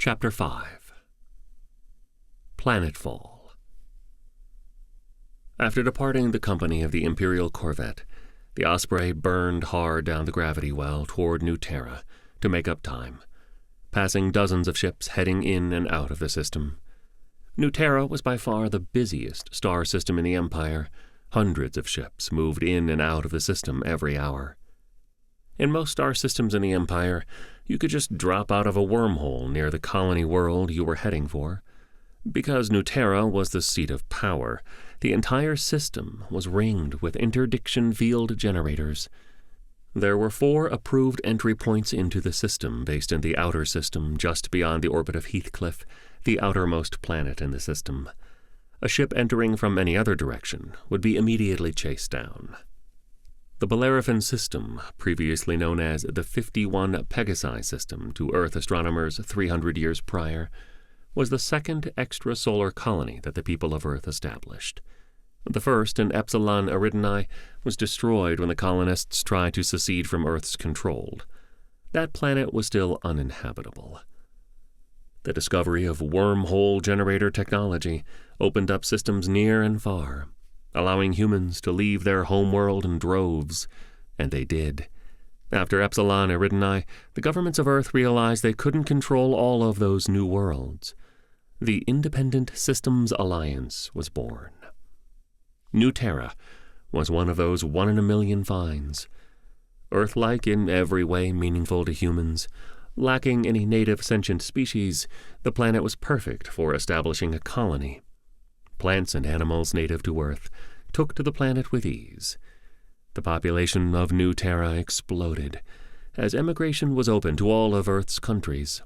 Chapter 5 Planetfall. After departing the company of the Imperial corvette, the Osprey burned hard down the gravity well toward New Terra to make up time, passing dozens of ships heading in and out of the system. New Terra was by far the busiest star system in the Empire. Hundreds of ships moved in and out of the system every hour. In most star systems in the Empire, you could just drop out of a wormhole near the colony world you were heading for. Because New Terra was the seat of power, the entire system was ringed with interdiction field generators. There were 4 approved entry points into the system based in the outer system just beyond the orbit of Heathcliff, the outermost planet in the system. A ship entering from any other direction would be immediately chased down. The Bellerophon system, previously known as the 51 Pegasi system to Earth astronomers 300 years prior, was the second extrasolar colony that the people of Earth established. The first, in Epsilon Eridani, was destroyed when the colonists tried to secede from Earth's control. That planet was still uninhabitable. The discovery of wormhole generator technology opened up systems near and far, allowing humans to leave their homeworld in droves, and they did. After Epsilon Eridani, the governments of Earth realized they couldn't control all of those new worlds. The Independent Systems Alliance was born. New Terra was one of those 1 in a million finds. Earth-like in every way meaningful to humans, lacking any native sentient species, the planet was perfect for establishing a colony. Plants and animals native to Earth took to the planet with ease. The population of New Terra exploded, as emigration was open to all of Earth's countries.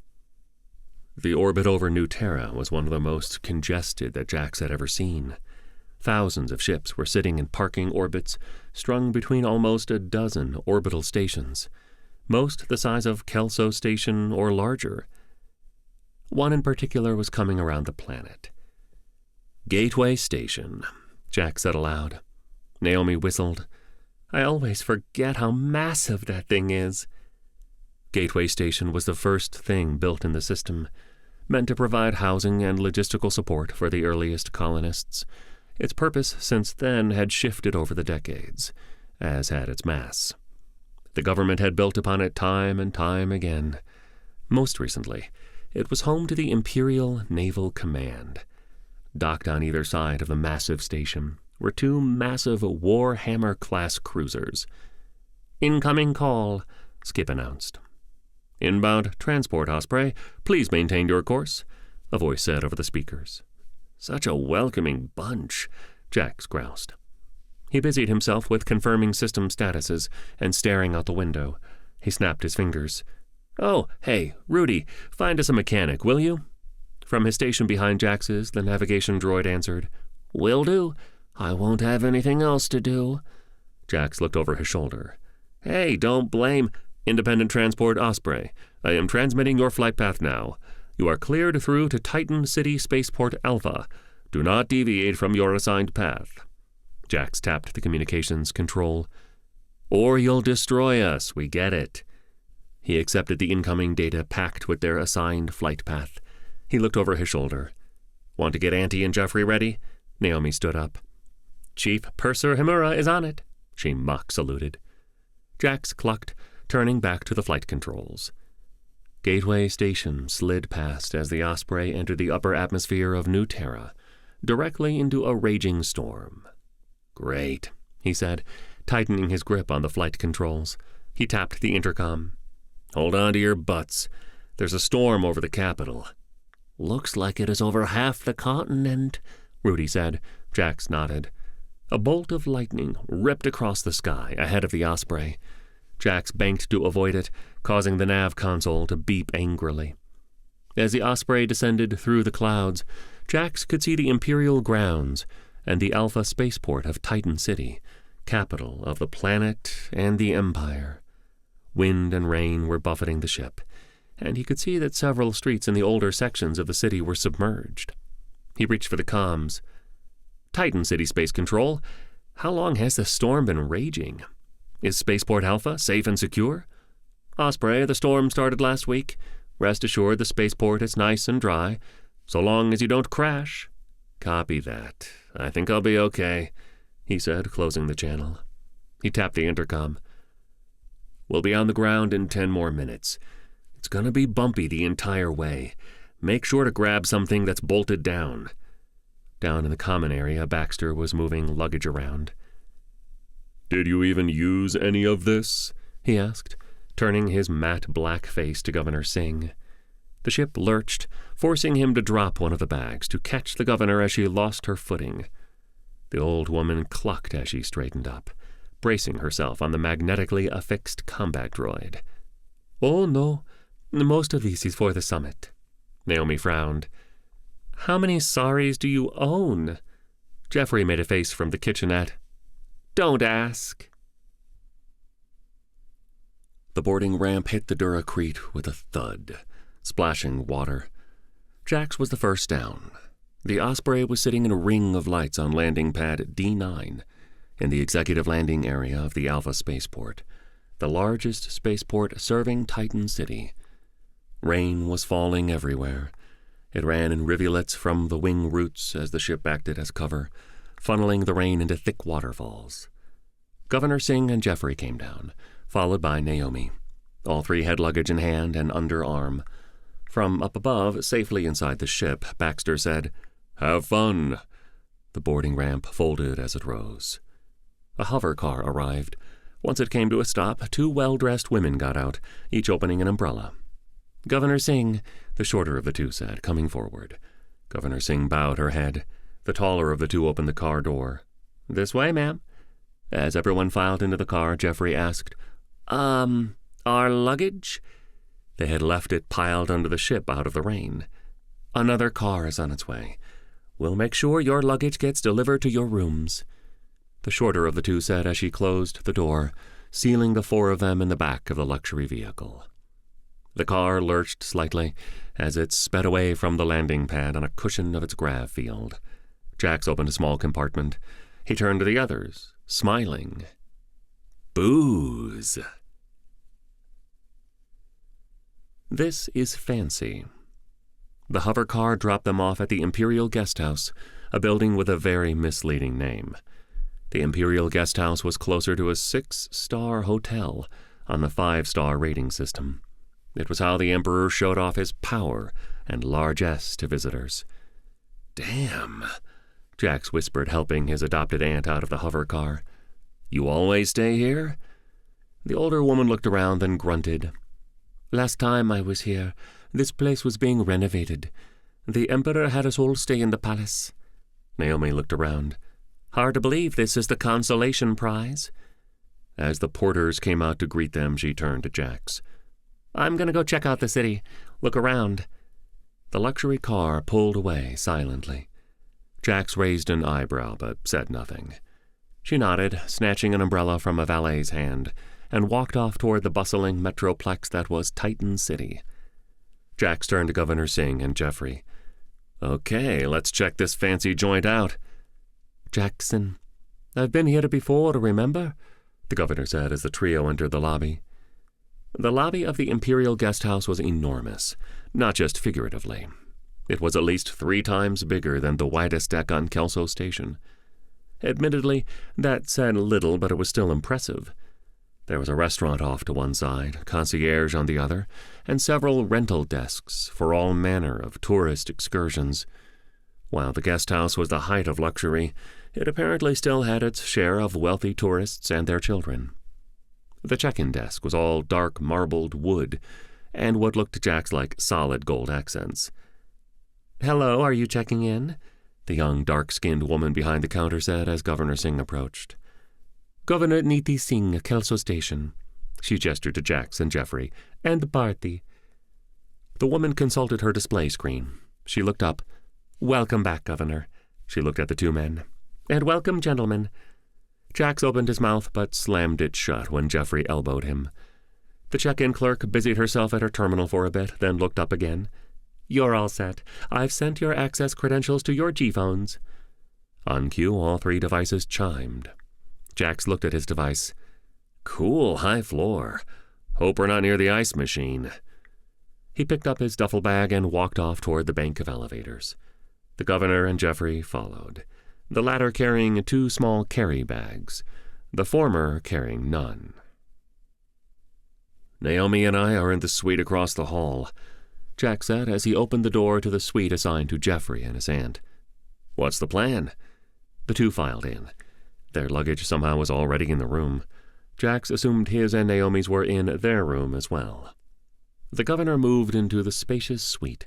The orbit over New Terra was one of the most congested that Jax had ever seen. Thousands of ships were sitting in parking orbits, strung between almost a dozen orbital stations, most the size of Kelso Station or larger. One in particular was coming around the planet. "Gateway Station," Jack said aloud. Naomi whistled. "I always forget how massive that thing is." Gateway Station was the first thing built in the system, meant to provide housing and logistical support for the earliest colonists. Its purpose since then had shifted over the decades, as had its mass. The government had built upon it time and time again. Most recently, it was home to the Imperial Naval Command. Docked on either side of the massive station were 2 massive Warhammer-class cruisers. "Incoming call," Skip announced. "Inbound transport, Osprey. Please maintain your course," a voice said over the speakers. "Such a welcoming bunch," Jax groused. He busied himself with confirming system statuses and staring out the window. He snapped his fingers. "Oh, hey, Rudy, find us a mechanic, will you?" From his station behind Jax's, the navigation droid answered. "Will do. I won't have anything else to do." Jax looked over his shoulder. "Hey, don't blame Independent Transport Osprey. I am transmitting your flight path now. You are cleared through to Titan City Spaceport Alpha. Do not deviate from your assigned path." Jax tapped the communications control. "Or you'll destroy us, we get it." He accepted the incoming data packed with their assigned flight path. He looked over his shoulder. "Want to get Auntie and Jeffrey ready?" Naomi stood up. "Chief Purser Himura is on it," she mock saluted. Jax clucked, turning back to the flight controls. Gateway Station slid past as the Osprey entered the upper atmosphere of New Terra, directly into a raging storm. "Great," he said, tightening his grip on the flight controls. He tapped the intercom. "Hold on to your butts. There's a storm over the capital." "Looks like it is over half the continent," Rudy said. Jax nodded. A bolt of lightning ripped across the sky ahead of the Osprey. Jax banked to avoid it, causing the nav console to beep angrily. As the Osprey descended through the clouds, Jax could see the Imperial grounds and the Alpha spaceport of Titan City, capital of the planet and the Empire. Wind and rain were buffeting the ship, and he could see that several streets in the older sections of the city were submerged. He reached for the comms. "Titan City Space Control, how long has this storm been raging? Is Spaceport Alpha safe and secure?" "Osprey, the storm started last week. Rest assured the spaceport is nice and dry, so long as you don't crash." "Copy that. I think I'll be okay," he said, closing the channel. He tapped the intercom. "We'll be on the ground in 10 more minutes. It's gonna be bumpy the entire way. Make sure to grab something that's bolted down." Down in the common area, Baxter was moving luggage around. "Did you even use any of this?" he asked, turning his matte black face to Governor Singh. The ship lurched, forcing him to drop one of the bags to catch the governor as she lost her footing. The old woman clucked as she straightened up, bracing herself on the magnetically affixed combat droid. "Oh, no. Most of this is for the summit." Naomi frowned. "How many saris do you own?" Jeffrey made a face from the kitchenette. "Don't ask." The boarding ramp hit the Duracrete with a thud, splashing water. Jax was the first down. The Osprey was sitting in a ring of lights on landing pad D9 in the executive landing area of the Alpha spaceport, the largest spaceport serving Titan City. Rain was falling everywhere. It ran in rivulets from the wing roots as the ship acted as cover, funneling the rain into thick waterfalls. Governor Singh and Jeffrey came down, followed by Naomi. All three had luggage in hand and under arm. From up above, safely inside the ship, Baxter said, "Have fun." The boarding ramp folded as it rose. A hover car arrived. Once it came to a stop, 2 well-dressed women got out, each opening an umbrella. "Governor Singh," the shorter of the two said, coming forward. Governor Singh bowed her head. The taller of the two opened the car door. "This way, ma'am." As everyone filed into the car, Jeffrey asked, Our luggage?" They had left it piled under the ship out of the rain. "Another car is on its way. We'll make sure your luggage gets delivered to your rooms," the shorter of the two said as she closed the door, sealing the 4 of them in the back of the luxury vehicle. The car lurched slightly as it sped away from the landing pad on a cushion of its grav field. Jax opened a small compartment. He turned to the others, smiling. "Booze." This is fancy. The hover car dropped them off at the Imperial Guest House, a building with a very misleading name. The Imperial Guest House was closer to a 6-star hotel on the 5-star rating system. It was how the Emperor showed off his power and largesse to visitors. "Damn," Jax whispered, helping his adopted aunt out of the hover car. "You always stay here?" The older woman looked around, then grunted. "Last time I was here, this place was being renovated. The Emperor had us all stay in the palace." Naomi looked around. "Hard to believe this is the consolation prize." As the porters came out to greet them, she turned to Jax. "I'm going to go check out the city. Look around." The luxury car pulled away silently. Jax raised an eyebrow but said nothing. She nodded, snatching an umbrella from a valet's hand, and walked off toward the bustling metroplex that was Titan City. Jax turned to Governor Singh and Jeffrey. "Okay, let's check this fancy joint out." "Jackson, I've been here before, remember?" the governor said as the trio entered the lobby. The lobby of the Imperial Guest House was enormous, not just figuratively. It was at least 3 times bigger than the widest deck on Kelso Station. Admittedly, that said little, but it was still impressive. There was a restaurant off to one side, concierge on the other, and several rental desks for all manner of tourist excursions. While the guest house was the height of luxury, it apparently still had its share of wealthy tourists and their children. The check-in desk was all dark marbled wood, and what looked to Jax like solid gold accents. "Hello, are you checking in?" the young, dark-skinned woman behind the counter said as Governor Singh approached. "Governor Niti Singh, Kelso Station." She gestured to Jax and Jeffrey, "and the party." The woman consulted her display screen. She looked up. "Welcome back, Governor." She looked at the 2 men. "And welcome, gentlemen." Jax opened his mouth but slammed it shut when Jeffrey elbowed him. The check-in clerk busied herself at her terminal for a bit, then looked up again. "You're all set. I've sent your access credentials to your G-phones." On cue, all 3 devices chimed. Jax looked at his device. "Cool, high floor. Hope we're not near the ice machine." He picked up his duffel bag and walked off toward the bank of elevators. The governor and Geoffrey followed, the latter carrying 2 small carry bags, the former carrying none. "Naomi and I are in the suite across the hall," Jack said as he opened the door to the suite assigned to Geoffrey and his aunt. "What's the plan?" The 2 filed in. Their luggage somehow was already in the room. Jax assumed his and Naomi's were in their room as well. The governor moved into the spacious suite.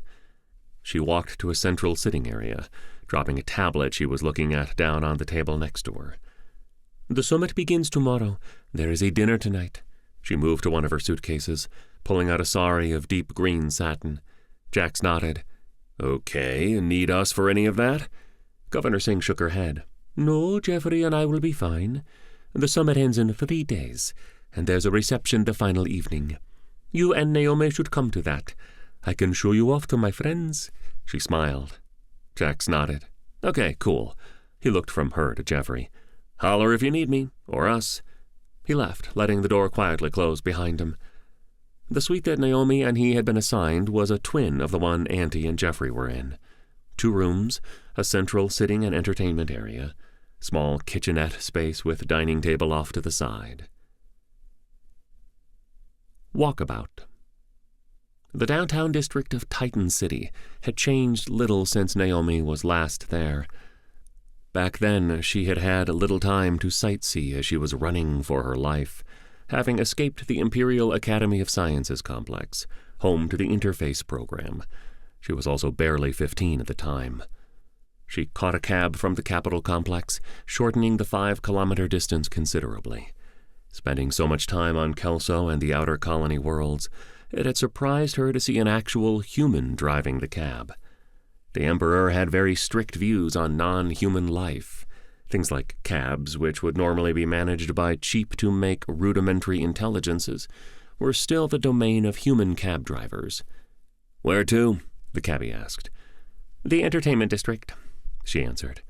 She walked to a central sitting area, dropping a tablet she was looking at down on the table next to her. "The summit begins tomorrow. There is a dinner tonight." She moved to one of her suitcases, pulling out a sari of deep green satin. Jax nodded. "Okay, need us for any of that?" Governor Singh shook her head. "No, Geoffrey and I will be fine. The summit ends in 3 days, and there's a reception the final evening. You and Naomi should come to that. I can show you off to my friends." She smiled. Jax nodded. "Okay, cool." He looked from her to Geoffrey. "Holler if you need me, or us." He left, letting the door quietly close behind him. The suite that Naomi and he had been assigned was a twin of the one Auntie and Geoffrey were in. 2 rooms, a central sitting and entertainment area, small kitchenette space with dining table off to the side. Walkabout. The downtown district of Titan City had changed little since Naomi was last there. Back then, she had had little time to sightsee as she was running for her life, having escaped the Imperial Academy of Sciences complex, home to the interface program. She was also barely 15 at the time. She caught a cab from the Capitol complex, shortening the 5-kilometer distance considerably. Spending so much time on Kelso and the outer colony worlds, it had surprised her to see an actual human driving the cab. The Emperor had very strict views on non-human life. Things like cabs, which would normally be managed by cheap-to-make rudimentary intelligences, were still the domain of human cab drivers. "Where to?" the cabbie asked. "The entertainment district," she answered.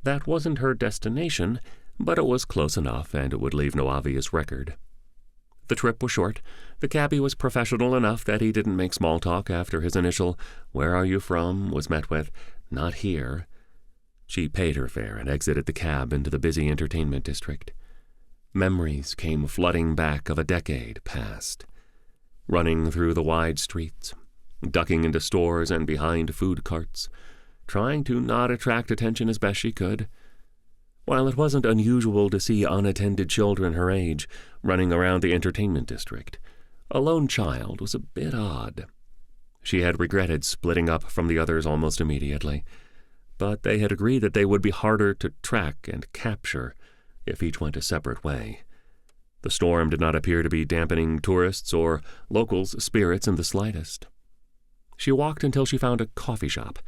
That wasn't her destination, but it was close enough, and it would leave no obvious record. The trip was short. The cabbie was professional enough that he didn't make small talk after his initial "Where are you from?" was met with "Not here." She paid her fare and exited the cab into the busy entertainment district. Memories came flooding back of a decade past. Running through the wide streets, ducking into stores and behind food carts, trying to not attract attention as best she could. While it wasn't unusual to see unattended children her age running around the entertainment district, a lone child was a bit odd. She had regretted splitting up from the others almost immediately, but they had agreed that they would be harder to track and capture if each went a separate way. The storm did not appear to be dampening tourists' or locals' spirits in the slightest. She walked until she found a coffee shop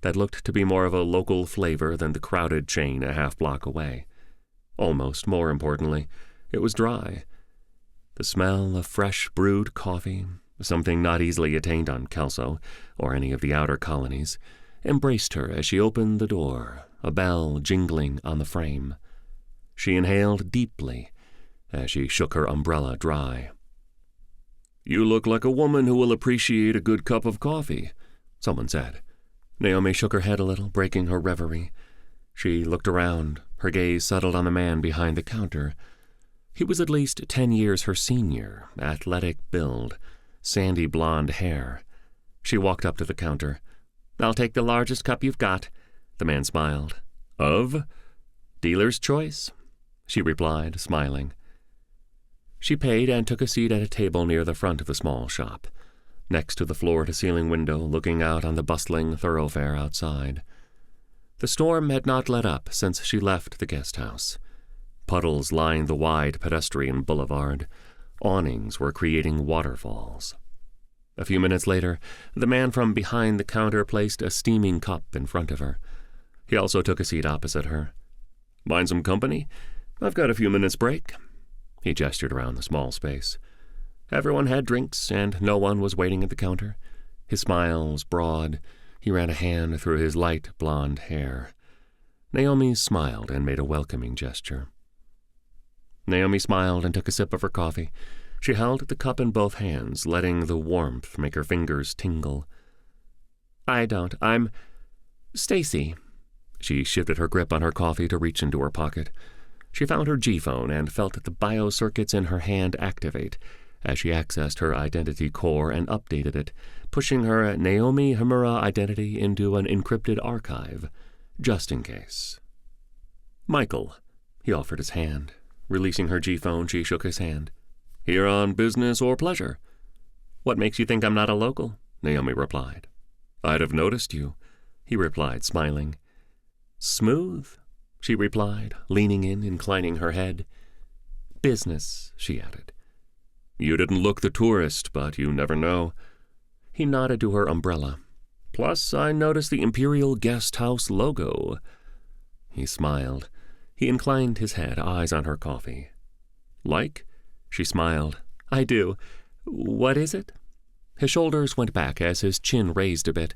that looked to be more of a local flavor than the crowded chain a half-block away. Almost more importantly, it was dry. The smell of fresh brewed coffee, something not easily attained on Kelso or any of the outer colonies, embraced her as she opened the door, a bell jingling on the frame. She inhaled deeply as she shook her umbrella dry. "You look like a woman who will appreciate a good cup of coffee," someone said. Naomi shook her head a little, breaking her reverie. She looked around, her gaze settled on the man behind the counter. He was at least 10 years her senior, athletic build, sandy blonde hair. She walked up to the counter. "I'll take the largest cup you've got," the man smiled. "Of?" "Dealer's choice," she replied, smiling. She paid and took a seat at a table near the front of the small shop, next to the floor-to-ceiling window looking out on the bustling thoroughfare outside. The storm had not let up since she left the guest house. Puddles lined the wide pedestrian boulevard. Awnings were creating waterfalls. A few minutes later, the man from behind the counter placed a steaming cup in front of her. He also took a seat opposite her. "Mind some company? I've got a few minutes break." He gestured around the small space. Everyone had drinks, and no one was waiting at the counter. His smile was broad. He ran a hand through his light blonde hair. Naomi smiled and made a welcoming gesture. Naomi smiled and took a sip of her coffee. She held the cup in both hands, letting the warmth make her fingers tingle. I'm Stacy. She shifted her grip on her coffee to reach into her pocket. She found her G-phone and felt the biocircuits in her hand activate as she accessed her identity core and updated it, pushing her Naomi Himura identity into an encrypted archive, just in case. Michael. He offered his hand. Releasing her G-phone, she shook his hand. Here on business or pleasure? What makes you think I'm not a local? Naomi replied. I'd have noticed you, he replied, smiling. Smooth, she replied, leaning in, inclining her head. Business, she added. You didn't look the tourist, but you never know. He nodded to her umbrella. Plus, I noticed the Imperial Guest House logo. He smiled. He inclined his head, eyes on her coffee. Like? She smiled. I do. What is it? His shoulders went back as his chin raised a bit.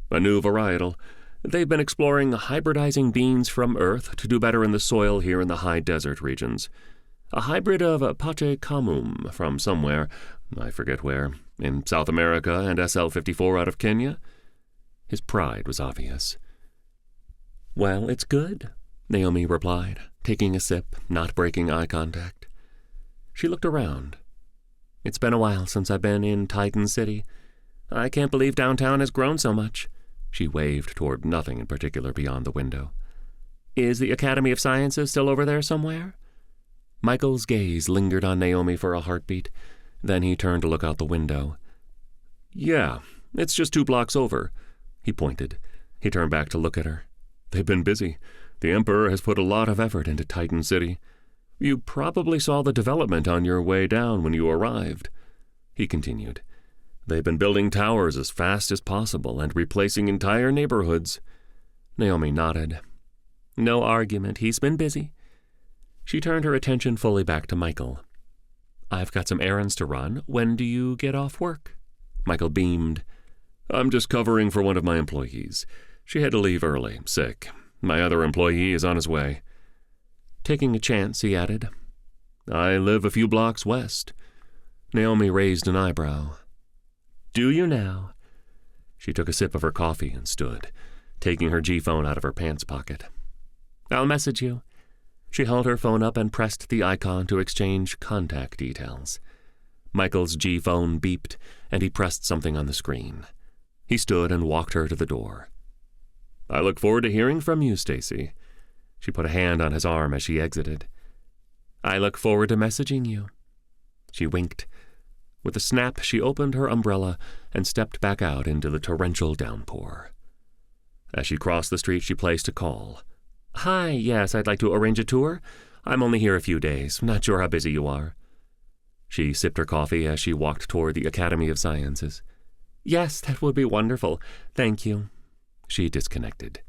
A new varietal. They've been exploring hybridizing beans from Earth to do better in the soil here in the high desert regions. A hybrid of Pate Kamum from somewhere, I forget where, in South America, and SL-54 out of Kenya. His pride was obvious. Well, it's good, Naomi replied, taking a sip, not breaking eye contact. She looked around. It's been a while since I've been in Titan City. I can't believe downtown has grown so much. She waved toward nothing in particular beyond the window. Is the Academy of Sciences still over there somewhere? Michael's gaze lingered on Naomi for a heartbeat. Then he turned to look out the window. Yeah, it's just 2 blocks over. He pointed. He turned back to look at her. They've been busy. The Emperor has put a lot of effort into Titan City. You probably saw the development on your way down when you arrived. He continued. They've been building towers as fast as possible and replacing entire neighborhoods. Naomi nodded. No argument. He's been busy. She turned her attention fully back to Michael. I've got some errands to run. When do you get off work? Michael beamed. I'm just covering for one of my employees. She had to leave early, sick. My other employee is on his way. Taking a chance, he added. I live a few blocks west. Naomi raised an eyebrow. Do you now? She took a sip of her coffee and stood, taking her G-phone out of her pants pocket. I'll message you. She held her phone up and pressed the icon to exchange contact details. Michael's G-phone beeped, and he pressed something on the screen. He stood and walked her to the door. I look forward to hearing from you, Stacy. She put a hand on his arm as she exited. I look forward to messaging you. She winked. With a snap, she opened her umbrella and stepped back out into the torrential downpour. As she crossed the street, she placed a call. Hi, yes, I'd like to arrange a tour. I'm only here a few days. Not sure how busy you are. She sipped her coffee as she walked toward the Academy of Sciences. Yes, that would be wonderful. Thank you. She disconnected.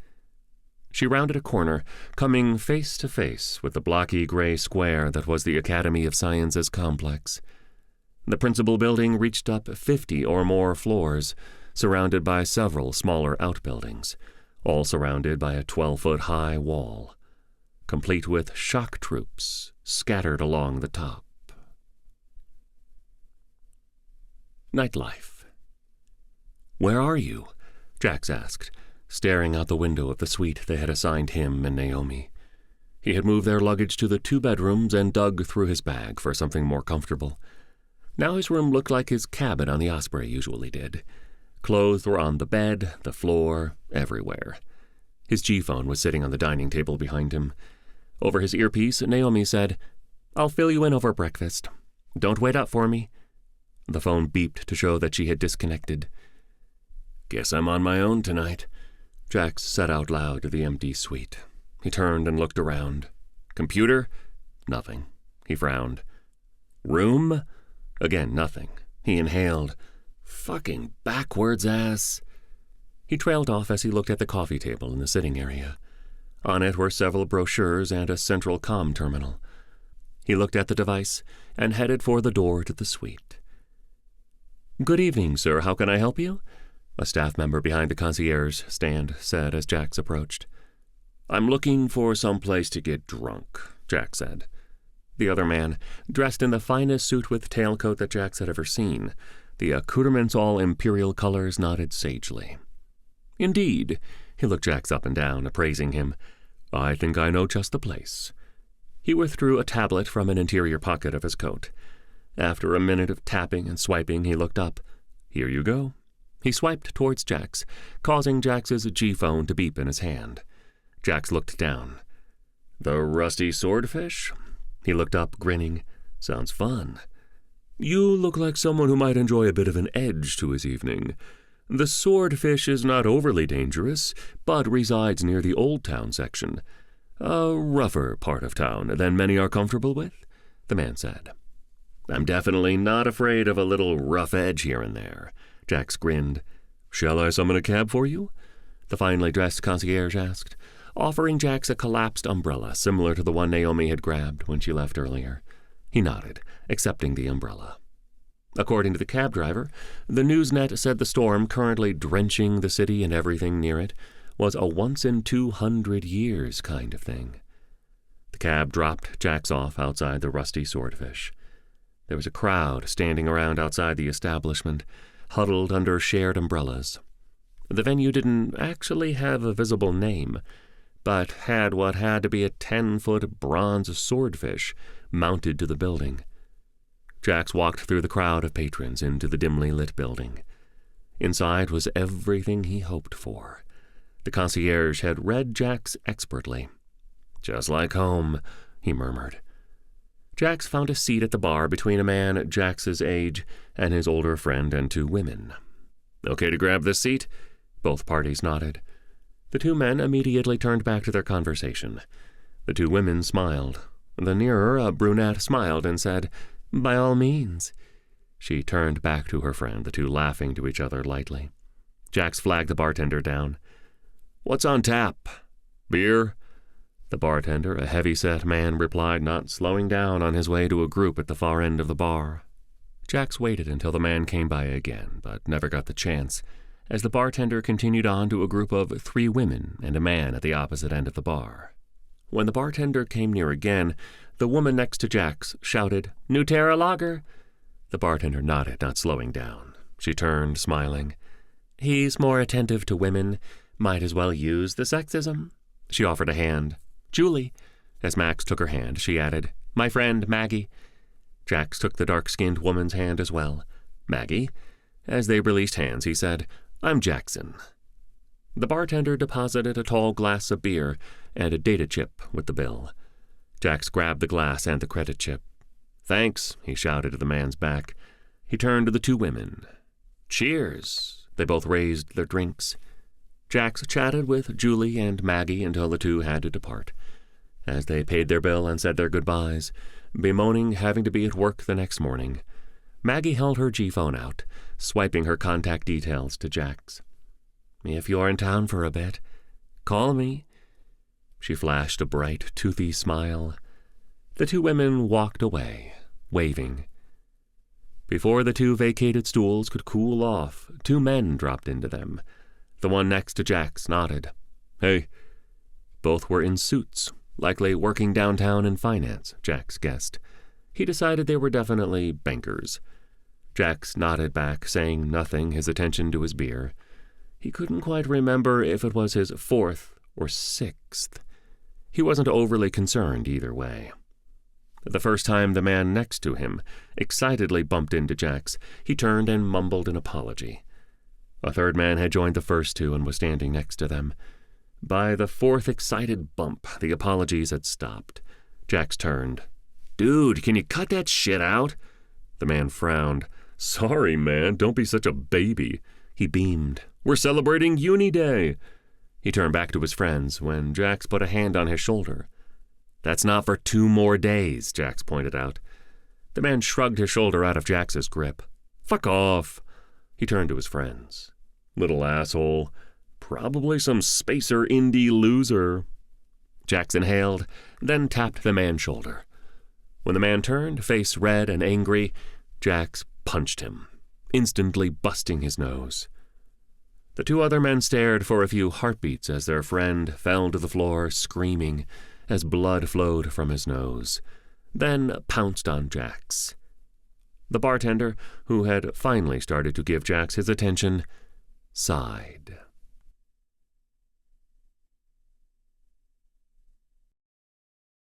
She rounded a corner, coming face to face with the blocky gray square that was the Academy of Sciences complex. The principal building reached up 50 or more floors, surrounded by several smaller outbuildings, all surrounded by a 12-foot-high wall, complete with shock troops scattered along the top. Nightlife. Where are you? Jax asked, staring out the window of the suite they had assigned him and Naomi. He had moved their luggage to the 2 bedrooms and dug through his bag for something more comfortable. Now his room looked like his cabin on the Osprey usually did. Clothes were on the bed, the floor, everywhere. His G-phone was sitting on the dining table behind him. Over his earpiece, Naomi said, I'll fill you in over breakfast. Don't wait up for me. The phone beeped to show that she had disconnected. Guess I'm on my own tonight, Jax said out loud to the empty suite. He turned and looked around. Computer? Nothing. He frowned. Room? Again, nothing. He inhaled. Fucking backwards ass. He trailed off as he looked at the coffee table in the sitting area. On it were several brochures and a central comm terminal. He looked at the device and headed for the door to the suite. Good evening, sir. How can I help you? A staff member behind the concierge stand said as Jax approached. I'm looking for some place to get drunk, Jax said. The other man, dressed in the finest suit with tailcoat that Jax had ever seen, the accoutrements all Imperial colors, nodded sagely. "Indeed." He looked Jax up and down, appraising him. "I think I know just the place." He withdrew a tablet from an interior pocket of his coat. After a minute of tapping and swiping, he looked up. "Here you go." He swiped towards Jax, causing Jax's G-phone to beep in his hand. Jax looked down. "The rusty swordfish?" He looked up, grinning. "Sounds fun." "You look like someone who might enjoy a bit of an edge to his evening. The swordfish is not overly dangerous, but resides near the Old Town section. A rougher part of town than many are comfortable with," the man said. "I'm definitely not afraid of a little rough edge here and there," Jax grinned. "Shall I summon a cab for you?" the finely dressed concierge asked, offering Jax a collapsed umbrella similar to the one Naomi had grabbed when she left earlier. He nodded, accepting the umbrella. According to the cab driver, the Newsnet said the storm currently drenching the city and everything near it was a once-in-200 years kind of thing. The cab dropped Jax off outside the rusty swordfish. There was a crowd standing around outside the establishment, huddled under shared umbrellas. The venue didn't actually have a visible name, but had what had to be a 10-foot bronze swordfish mounted to the building. Jax walked through the crowd of patrons into the dimly lit building. Inside was everything he hoped for. The concierge had read Jax expertly. "Just like home," he murmured. Jax found a seat at the bar between a man Jax's age and his older friend and two women. "Okay to grab this seat?" Both parties nodded. The two men immediately turned back to their conversation. The two women smiled. The nearer, a brunette, smiled and said, "By all means." She turned back to her friend, the two laughing to each other lightly. Jax flagged the bartender down. "What's on tap?" "Beer?" The bartender, a heavy-set man, replied, not slowing down on his way to a group at the far end of the bar. Jax waited until the man came by again, but never got the chance, as the bartender continued on to a group of 3 women and a man at the opposite end of the bar. When the bartender came near again, the woman next to Jax shouted, "New Terra lager?" The bartender nodded, not slowing down. She turned, smiling. "He's more attentive to women. Might as well use the sexism." She offered a hand. "Julie." As Max took her hand, she added, "My friend, Maggie." Jax took the dark-skinned woman's hand as well. "Maggie." As they released hands, he said, "I'm Jackson." The bartender deposited a tall glass of beer and a data chip with the bill. Jax grabbed the glass and the credit chip. "Thanks," he shouted at the man's back. He turned to the two women. "Cheers." They both raised their drinks. Jax chatted with Julie and Maggie until the two had to depart. As they paid their bill and said their goodbyes, bemoaning having to be at work the next morning, Maggie held her G-phone out, swiping her contact details to Jax. "If you're in town for a bit, call me." She flashed a bright, toothy smile. The two women walked away, waving. Before the two vacated stools could cool off, 2 men dropped into them. The one next to Jax nodded. "Hey." Both were in suits, likely working downtown in finance, Jax guessed. He decided they were definitely bankers. Jax nodded back, saying nothing, his attention to his beer. He couldn't quite remember if it was his 4th or 6th. He wasn't overly concerned either way. The first time the man next to him excitedly bumped into Jax, he turned and mumbled an apology. A third man had joined the first two and was standing next to them. By the 4th excited bump, the apologies had stopped. Jax turned. "Dude, can you cut that shit out?" The man frowned. "Sorry, man, don't be such a baby." He beamed. "We're celebrating Uni Day." He turned back to his friends when Jax put a hand on his shoulder. "That's not for 2 more days, Jax pointed out. The man shrugged his shoulder out of Jax's grip. "Fuck off." He turned to his friends. "Little asshole. Probably some spacer indie loser." Jax inhaled, then tapped the man's shoulder. When the man turned, face red and angry, Jax punched him, instantly busting his nose. The 2 other men stared for a few heartbeats as their friend fell to the floor, screaming, as blood flowed from his nose. then pounced on Jax. The bartender, who had finally started to give Jax his attention, sighed.